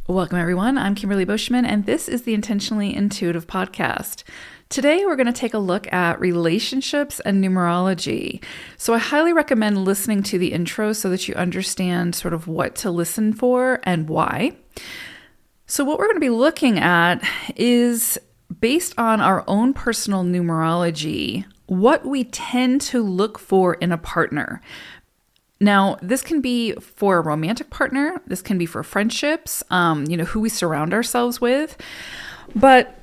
Welcome, everyone. I'm Kimberly Bushman, and this is the Intentionally Intuitive podcast. Today, we're going to take a look at relationships and numerology. So I highly recommend listening to the intro so that you understand sort of what to listen for and why. So what we're going to be looking at is based on our own personal numerology, what we tend to look for in a partner. Now, this can be for a romantic partner. This can be for friendships, who we surround ourselves with. But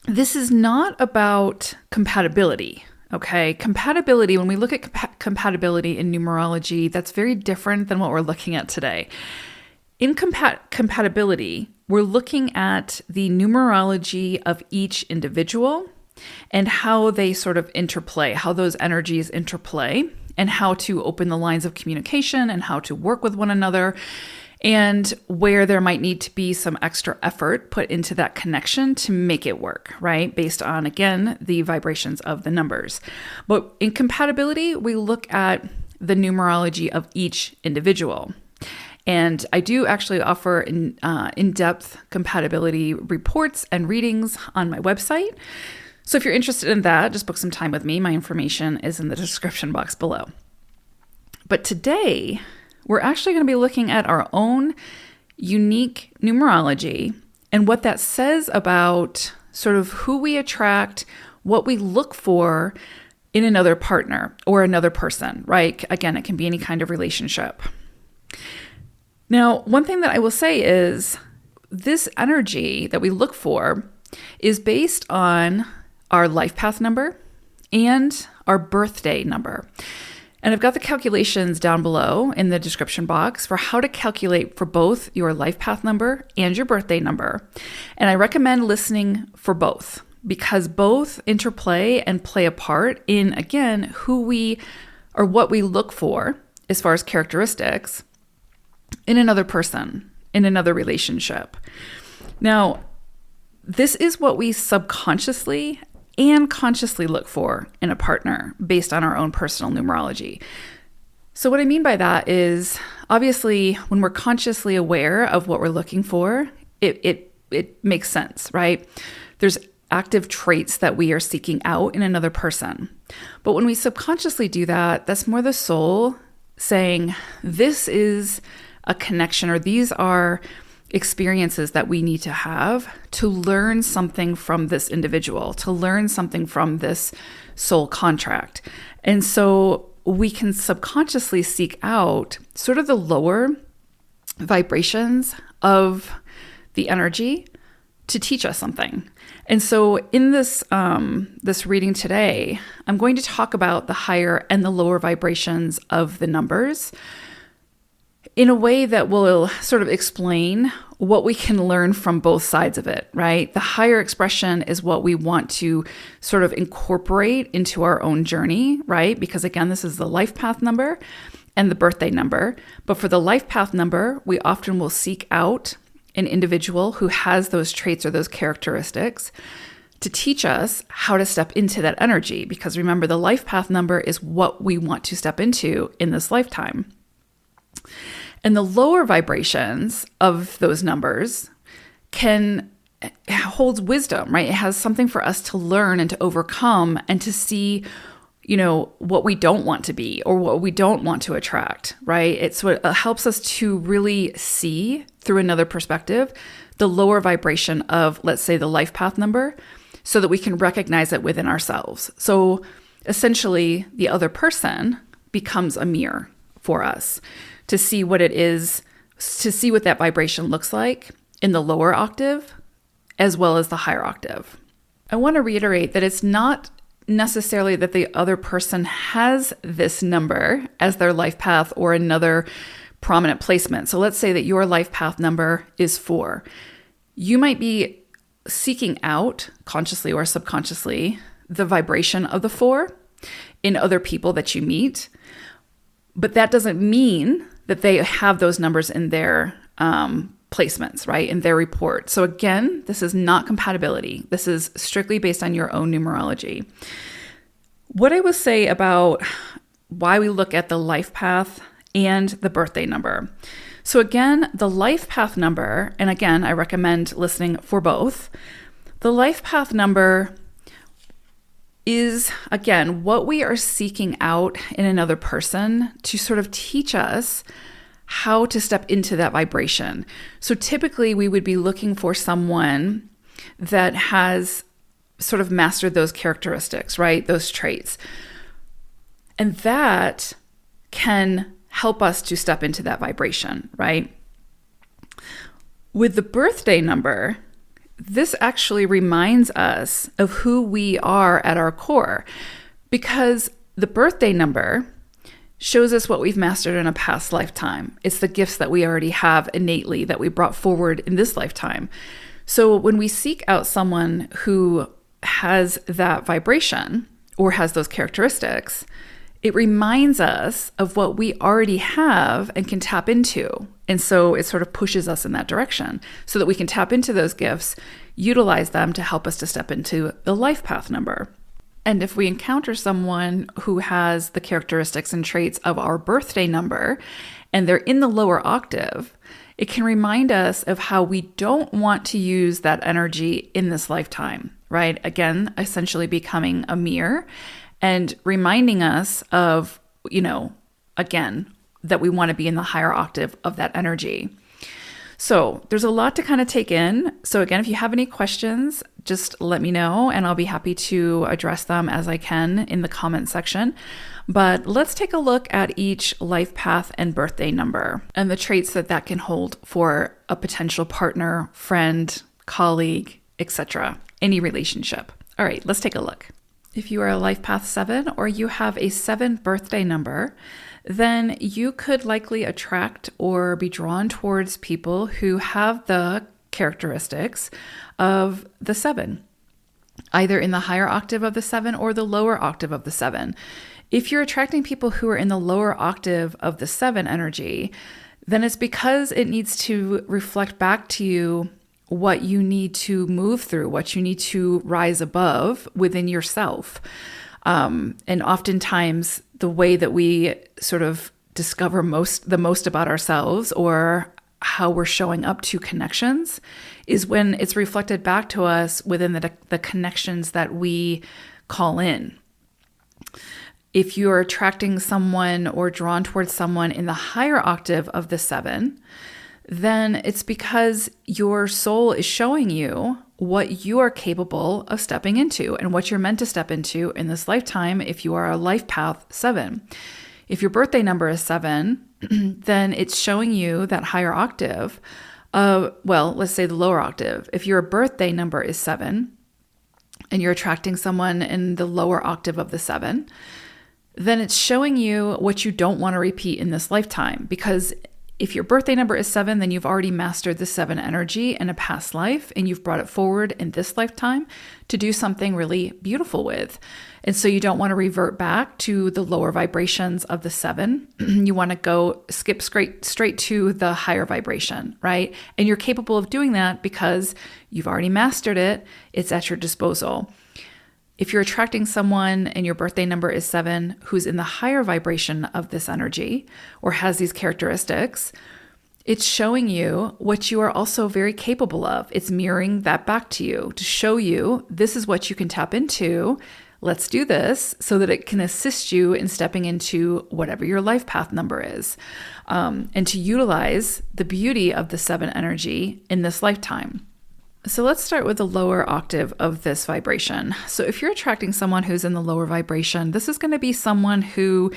this is not about compatibility, okay? Compatibility, when we look at compatibility in numerology, that's very different than what we're looking at today. In compatibility, we're looking at the numerology of each individual and how they sort of interplay, how those energies interplay, and how to open the lines of communication and how to work with one another, and where there might need to be some extra effort put into that connection to make it work, right? Based on, again, the vibrations of the numbers. But in compatibility, we look at the numerology of each individual. And I do actually offer in-depth compatibility reports and readings on my website. So if you're interested in that, just book some time with me. My information is in the description box below. But today, we're actually going to be looking at our own unique numerology and what that says about sort of who we attract, what we look for in another partner or another person, right? Again, it can be any kind of relationship. Now, one thing that I will say is this energy that we look for is based on our life path number and our birthday number. And I've got the calculations down below in the description box for how to calculate for both your life path number and your birthday number. And I recommend listening for both because both interplay and play a part in, again, who we or what we look for as far as characteristics in another person, in another relationship. Now, this is what we subconsciously and consciously look for in a partner based on our own personal numerology. So what I mean by that is, obviously, when we're consciously aware of what we're looking for, it makes sense, right? There's active traits that we are seeking out in another person. But when we subconsciously do that, that's more the soul saying, this is a connection, or these are experiences that we need to have to learn something from this individual, to learn something from this soul contract. And so we can subconsciously seek out sort of the lower vibrations of the energy to teach us something. And so in this reading today, I'm going to talk about the higher and the lower vibrations of the numbers in a way that will sort of explain what we can learn from both sides of it, right? The higher expression is what we want to sort of incorporate into our own journey, right? Because again, this is the life path number and the birthday number. But for the life path number, we often will seek out an individual who has those traits or those characteristics to teach us how to step into that energy. Because remember, the life path number is what we want to step into in this lifetime. And the lower vibrations of those numbers holds wisdom, right? It has something for us to learn and to overcome and to see, what we don't want to be or what we don't want to attract, right? It's what helps us to really see through another perspective the lower vibration of, let's say, the life path number, so that we can recognize it within ourselves. So essentially, the other person becomes a mirror for us to see what it is, to see what that vibration looks like in the lower octave as well as the higher octave. I want to reiterate that it's not necessarily that the other person has this number as their life path or another prominent placement. So let's say that your life path number is 4. You might be seeking out, consciously or subconsciously, the vibration of the 4 in other people that you meet. But that doesn't mean that they have those numbers in their placements, right? In their report. So again, this is not compatibility. This is strictly based on your own numerology. What I will say about why we look at the life path and the birthday number. So again, the life path number, and again, I recommend listening for both. The life path number is, again, what we are seeking out in another person to sort of teach us how to step into that vibration. So typically we would be looking for someone that has sort of mastered those characteristics, right? Those traits. And that can help us to step into that vibration, right? With the birthday number, this actually reminds us of who we are at our core, because the birthday number shows us what we've mastered in a past lifetime. It's the gifts that we already have innately that we brought forward in this lifetime. So when we seek out someone who has that vibration or has those characteristics, it reminds us of what we already have and can tap into. And so it sort of pushes us in that direction so that we can tap into those gifts, utilize them to help us to step into the life path number. And if we encounter someone who has the characteristics and traits of our birthday number and they're in the lower octave, it can remind us of how we don't want to use that energy in this lifetime, right? Again, essentially becoming a mirror and reminding us of, again, that we want to be in the higher octave of that energy. So there's a lot to kind of take in. So again, if you have any questions, just let me know and I'll be happy to address them as I can in the comment section. But let's take a look at each life path and birthday number and the traits that can hold for a potential partner, friend, colleague, etc., any relationship. All right, let's take a look. If you are a life path 7 or you have a 7 birthday number, then you could likely attract or be drawn towards people who have the characteristics of the 7, either in the higher octave of the 7 or the lower octave of the 7. If you're attracting people who are in the lower octave of the 7 energy, then it's because it needs to reflect back to you what you need to move through, what you need to rise above within yourself. And oftentimes the way that we sort of discover the most about ourselves or how we're showing up to connections is when it's reflected back to us within the connections that we call in. If you're attracting someone or drawn towards someone in the higher octave of the 7, then it's because your soul is showing you what you are capable of stepping into and what you're meant to step into in this lifetime if you are a life path 7. If your birthday number is 7, then it's showing you that higher octave of, let's say the lower octave. If your birthday number is 7 and you're attracting someone in the lower octave of the 7, then it's showing you what you don't want to repeat in this lifetime, because if your birthday number is 7, then you've already mastered the 7 energy in a past life and you've brought it forward in this lifetime to do something really beautiful with. And so you don't want to revert back to the lower vibrations of the 7. You want to skip straight to the higher vibration, right? And you're capable of doing that because you've already mastered it. It's at your disposal. If you're attracting someone and your birthday number is 7 who's in the higher vibration of this energy or has these characteristics, it's showing you what you are also very capable of. It's mirroring that back to you to show you this is what you can tap into. Let's do this so that it can assist you in stepping into whatever your life path number is, and to utilize the beauty of the 7 energy in this lifetime. So let's start with the lower octave of this vibration. So if you're attracting someone who's in the lower vibration, this is going to be someone who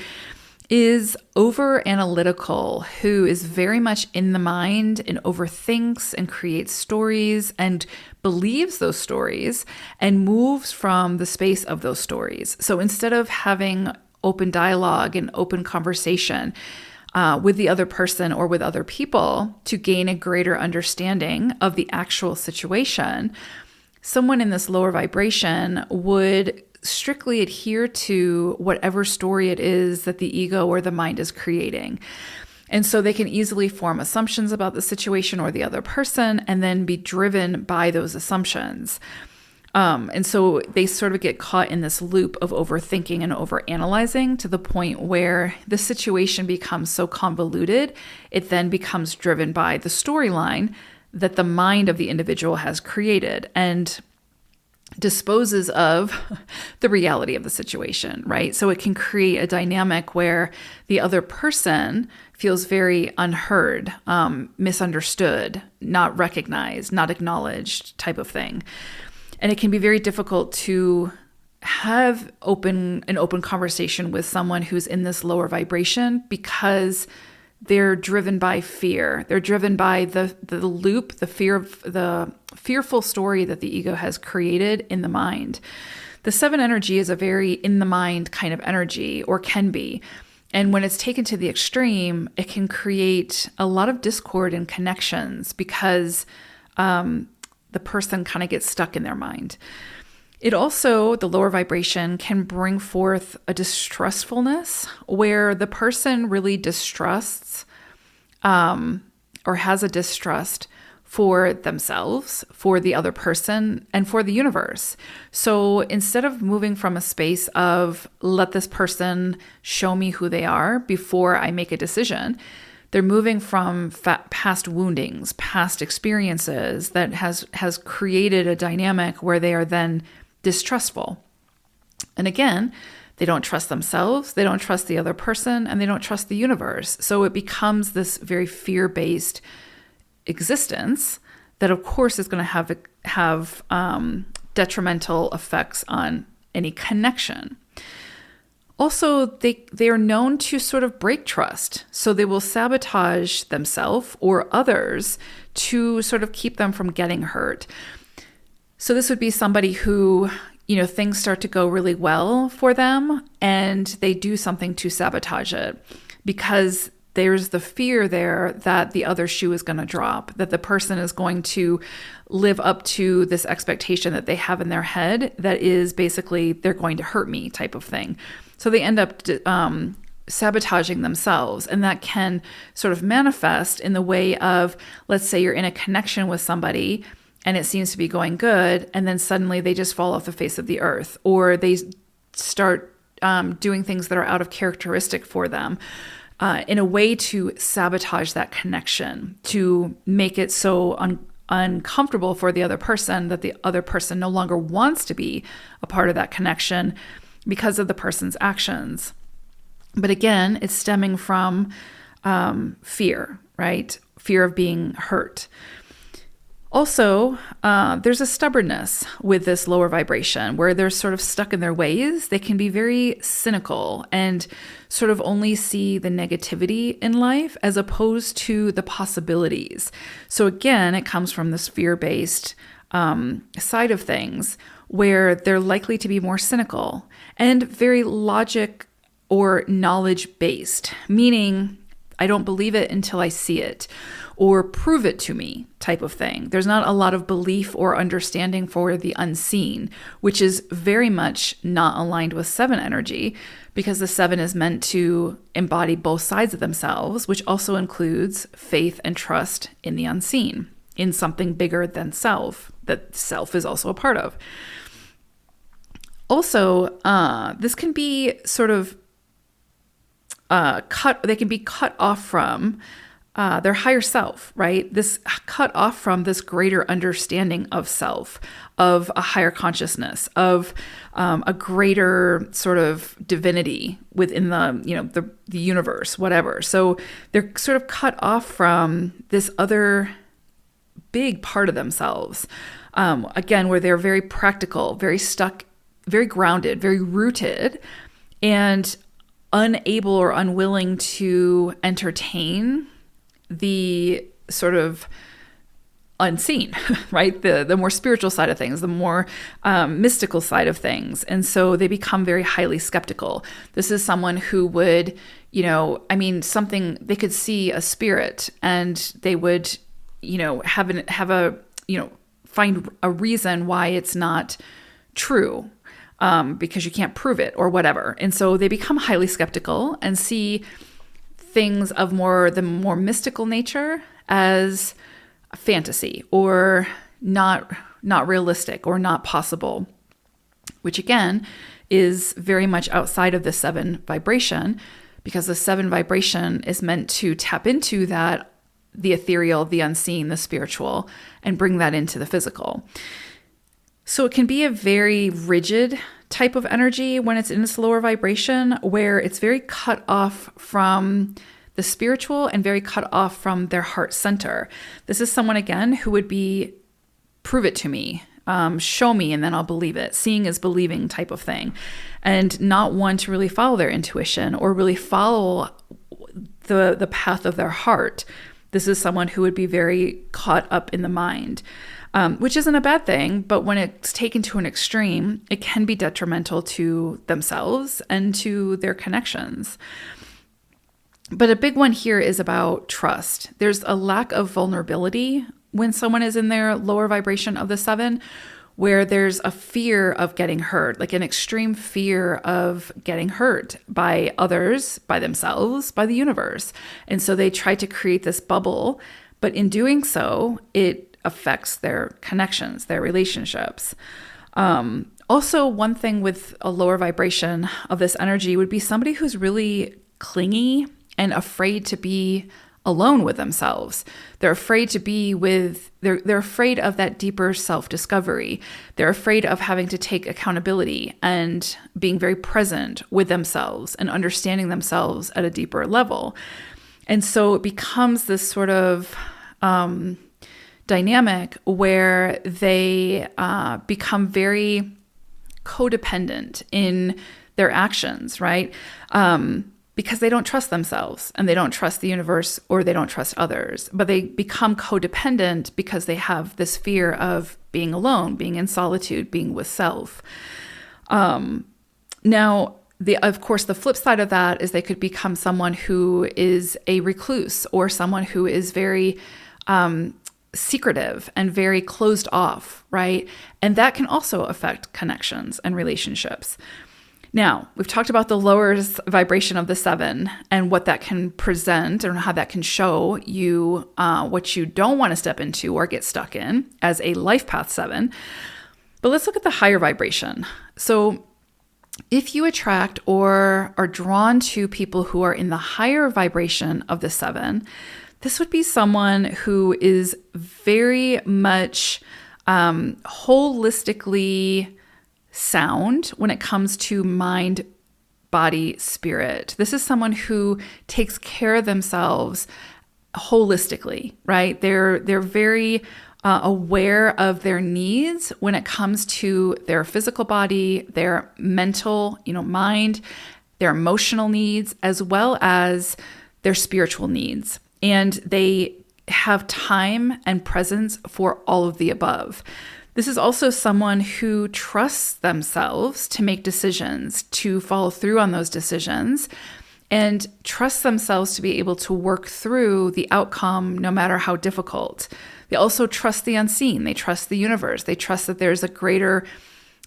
is over analytical, who is very much in the mind and overthinks and creates stories and believes those stories and moves from the space of those stories. So instead of having open dialogue and open conversation with the other person or with other people to gain a greater understanding of the actual situation, someone in this lower vibration would strictly adhere to whatever story it is that the ego or the mind is creating. And so they can easily form assumptions about the situation or the other person and then be driven by those assumptions. And so they sort of get caught in this loop of overthinking and overanalyzing to the point where the situation becomes so convoluted, it then becomes driven by the storyline that the mind of the individual has created and disposes of the reality of the situation, right? So it can create a dynamic where the other person feels very unheard, misunderstood, not recognized, not acknowledged type of thing. And it can be very difficult to have an open conversation with someone who's in this lower vibration because they're driven by fear. They're driven by the loop, the fearful story that the ego has created in the mind. The 7 energy is a very in the mind kind of energy, or can be. And when it's taken to the extreme, it can create a lot of discord and connections because the person kind of gets stuck in their mind. It also, the lower vibration, can bring forth a distrustfulness where the person really distrusts or has a distrust for themselves, for the other person, and for the universe. So instead of moving from a space of let this person show me who they are before I make a decision, they're moving from past woundings, past experiences that has created a dynamic where they are then distrustful. And again, they don't trust themselves, they don't trust the other person, and they don't trust the universe. So it becomes this very fear-based existence that, of course, is going to have detrimental effects on any connection. Also, they are known to sort of break trust. So they will sabotage themselves or others to sort of keep them from getting hurt. So this would be somebody who, things start to go really well for them and they do something to sabotage it because there's the fear there that the other shoe is going to drop, that the person is going to live up to this expectation that they have in their head that is basically they're going to hurt me type of thing. So they end up sabotaging themselves. And that can sort of manifest in the way of, let's say you're in a connection with somebody and it seems to be going good, and then suddenly they just fall off the face of the earth, or they start doing things that are out of characteristic for them in a way to sabotage that connection, to make it so uncomfortable for the other person that the other person no longer wants to be a part of that connection because of the person's actions. But again, it's stemming from fear, right? Fear of being hurt. Also, there's a stubbornness with this lower vibration where they're sort of stuck in their ways. They can be very cynical and sort of only see the negativity in life as opposed to the possibilities. So again, it comes from this fear-based side of things where they're likely to be more cynical and very logic or knowledge-based, meaning I don't believe it until I see it, or prove it to me type of thing. There's not a lot of belief or understanding for the unseen, which is very much not aligned with 7 energy, because the 7 is meant to embody both sides of themselves, which also includes faith and trust in the unseen, in something bigger than self, that self is also a part of. Also, this can be sort of they can be cut off from their higher self, right? This cut off from this greater understanding of self, of a higher consciousness, of a greater sort of divinity within the universe, whatever. So they're sort of cut off from this other big part of themselves. Again, where they're very practical, very stuck, very grounded, very rooted, and unable or unwilling to entertain the sort of unseen, right? The more spiritual side of things, the more mystical side of things. And so they become very highly skeptical. This is someone who would, they could see a spirit and they would, find a reason why it's not true. Because you can't prove it or whatever. And so they become highly skeptical and see things of the more mystical nature as fantasy or not not realistic or not possible, which again is very much outside of the 7 vibration, because the 7 vibration is meant to tap into that, the ethereal, the unseen, the spiritual, and bring that into the physical. So it can be a very rigid type of energy when it's in its lower vibration, where it's very cut off from the spiritual and very cut off from their heart center. This is someone, again, who would be, prove it to me, show me, and then I'll believe it. Seeing is believing type of thing, and not one to really follow their intuition or really follow the path of their heart. This is someone who would be very caught up in the mind, which isn't a bad thing, but when it's taken to an extreme, it can be detrimental to themselves and to their connections. But a big one here is about trust. There's a lack of vulnerability when someone is in their lower vibration of the 7, where there's a fear of getting hurt, like an extreme fear of getting hurt by others, by themselves, by the universe. And so they try to create this bubble, but in doing so, it affects their connections, their relationships. Also, one thing with a lower vibration of this energy would be somebody who's really clingy and afraid to be alone with themselves. They're afraid to be with, they're afraid of that deeper self-discovery. They're afraid of having to take accountability and being very present with themselves and understanding themselves at a deeper level. And so it becomes this sort of dynamic where they become very codependent in their actions, right? Because they don't trust themselves and they don't trust the universe or they don't trust others, but they become codependent because they have this fear of being alone, being in solitude, being with self. Now, of course, the flip side of that is they could become someone who is a recluse or someone who is very secretive and very closed off, right? And that can also affect connections and relationships. Now, we've talked about the lower vibration of the 7 and what that can present and how that can show you what you don't want to step into or get stuck in as a life path 7. But let's look at the higher vibration. So if you attract or are drawn to people who are in the higher vibration of the 7, this would be someone who is very much holistically sound when it comes to mind, body, spirit. This is someone who takes care of themselves holistically, right? They're very aware of their needs when it comes to their physical body, their mental, mind, their emotional needs, as well as their spiritual needs. And they have time and presence for all of the above. This is also someone who trusts themselves to make decisions, to follow through on those decisions, and trusts themselves to be able to work through the outcome no matter how difficult. They also trust the unseen. They trust the universe. They trust that there's a greater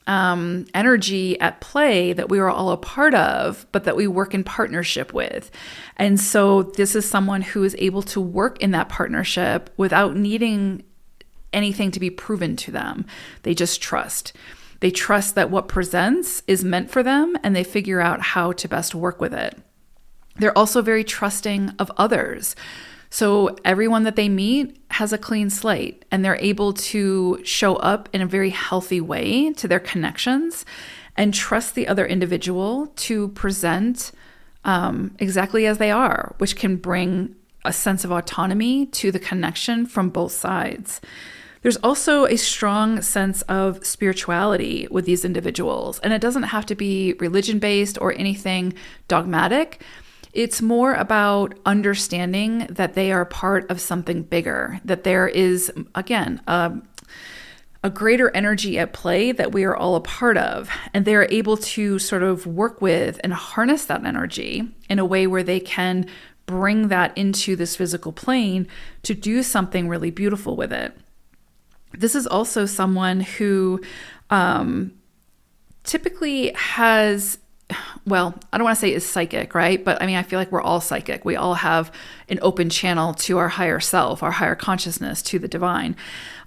energy at play that we are all a part of, but that we work in partnership with. And so this is someone who is able to work in that partnership without needing anything to be proven to them. They just trust. They trust that what presents is meant for them, and they figure out how to best work with it. They're also very trusting of others. So everyone that they meet has a clean slate, and they're able to show up in a very healthy way to their connections and trust the other individual to present exactly as they are, which can bring a sense of autonomy to the connection from both sides. There's also a strong sense of spirituality with these individuals, and it doesn't have to be religion-based or anything dogmatic. It's more about understanding that they are part of something bigger, that there is, again, a greater energy at play that we are all a part of, and they're able to sort of work with and harness that energy in a way where they can bring that into this physical plane to do something really beautiful with it. This is also someone who typically has well, I don't want to say is psychic, right? But I mean, I feel like we're all psychic. We all have an open channel to our higher self, our higher consciousness, to the divine.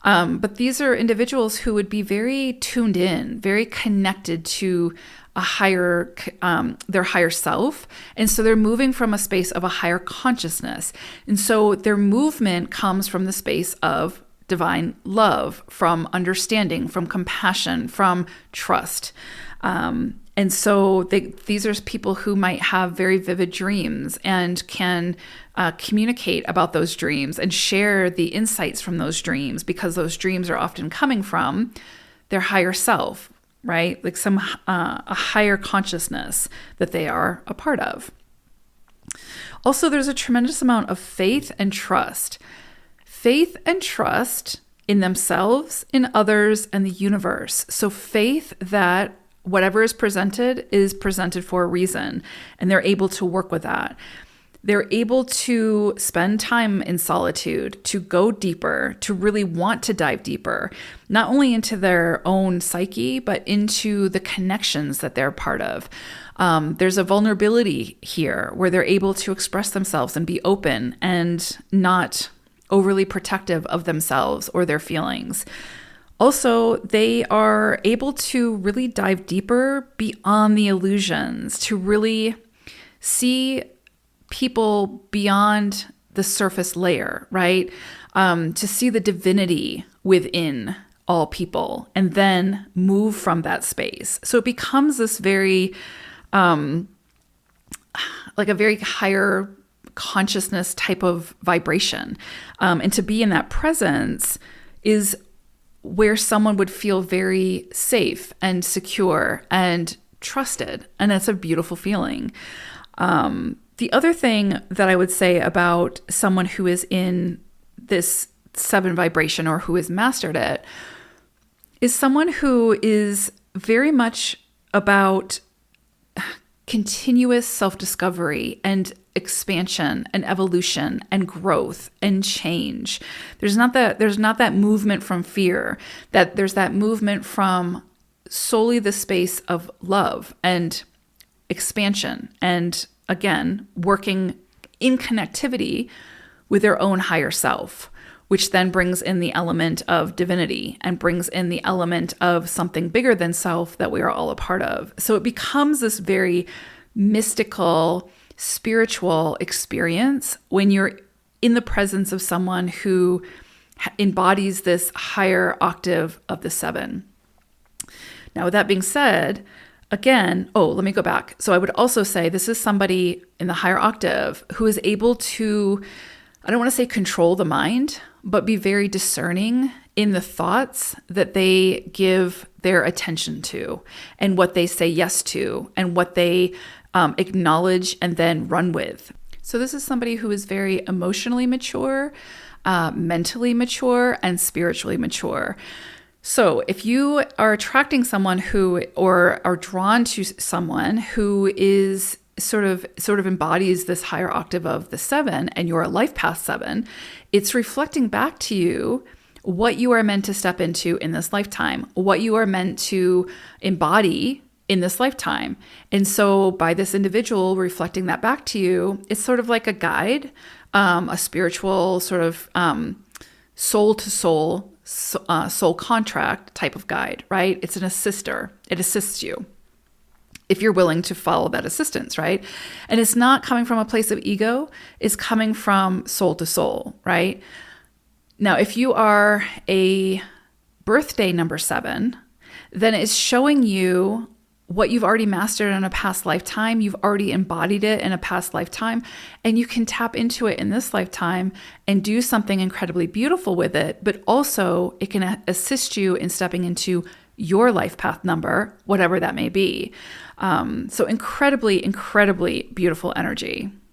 But these are individuals who would be very tuned in, very connected to a higher, their higher self. And so they're moving from a space of a higher consciousness. And so their movement comes from the space of divine love, from understanding, from compassion, from trust. And so these are people who might have very vivid dreams and can communicate about those dreams and share the insights from those dreams, because those dreams are often coming from their higher self, right? Like a higher consciousness that they are a part of. Also, there's a tremendous amount of faith and trust. Faith and trust in themselves, in others, and the universe. So faith that whatever is presented for a reason, and they're able to work with that. They're able to spend time in solitude, to go deeper, to really want to dive deeper, not only into their own psyche, but into the connections that they're part of. There's a vulnerability here where they're able to express themselves and be open and not overly protective of themselves or their feelings. Also, they are able to really dive deeper beyond the illusions, to really see people beyond the surface layer, right? To see the divinity within all people and then move from that space. So it becomes this very, like a very higher consciousness type of vibration. And to be in that presence is where someone would feel very safe and secure and trusted. And it's a beautiful feeling. The other thing that I would say about someone who is in this 7 vibration or who has mastered it is someone who is very much about continuous self-discovery and expansion and evolution and growth and change. There's not that movement from fear, that there's that movement from solely the space of love and expansion, and again, working in connectivity with their own higher self, which then brings in the element of divinity and brings in the element of something bigger than self that we are all a part of. So it becomes this very mystical, spiritual experience when you're in the presence of someone who embodies this higher octave of the 7. Now, with that being said, again, let me go back. So I would also say this is somebody in the higher octave who is able to, I don't want to say control the mind, but be very discerning in the thoughts that they give their attention to and what they say yes to and what they acknowledge and then run with. So this is somebody who is very emotionally mature, mentally mature, and spiritually mature. So if you are attracting someone who, or are drawn to someone who is sort of embodies this higher octave of the 7, and you're a life path 7, it's reflecting back to you what you are meant to step into in this lifetime, what you are meant to embody in this lifetime. And so by this individual reflecting that back to you, it's sort of like a guide, a spiritual sort of soul to soul, soul contract type of guide, right? It's an assister. It assists you if you're willing to follow that assistance, right? And it's not coming from a place of ego. It's coming from soul to soul, right? Now, if you are a birthday number 7, then it's showing you what you've already mastered in a past lifetime. You've already embodied it in a past lifetime, and you can tap into it in this lifetime and do something incredibly beautiful with it. But also it can assist you in stepping into your life path number, whatever that may be. So incredibly, incredibly beautiful energy.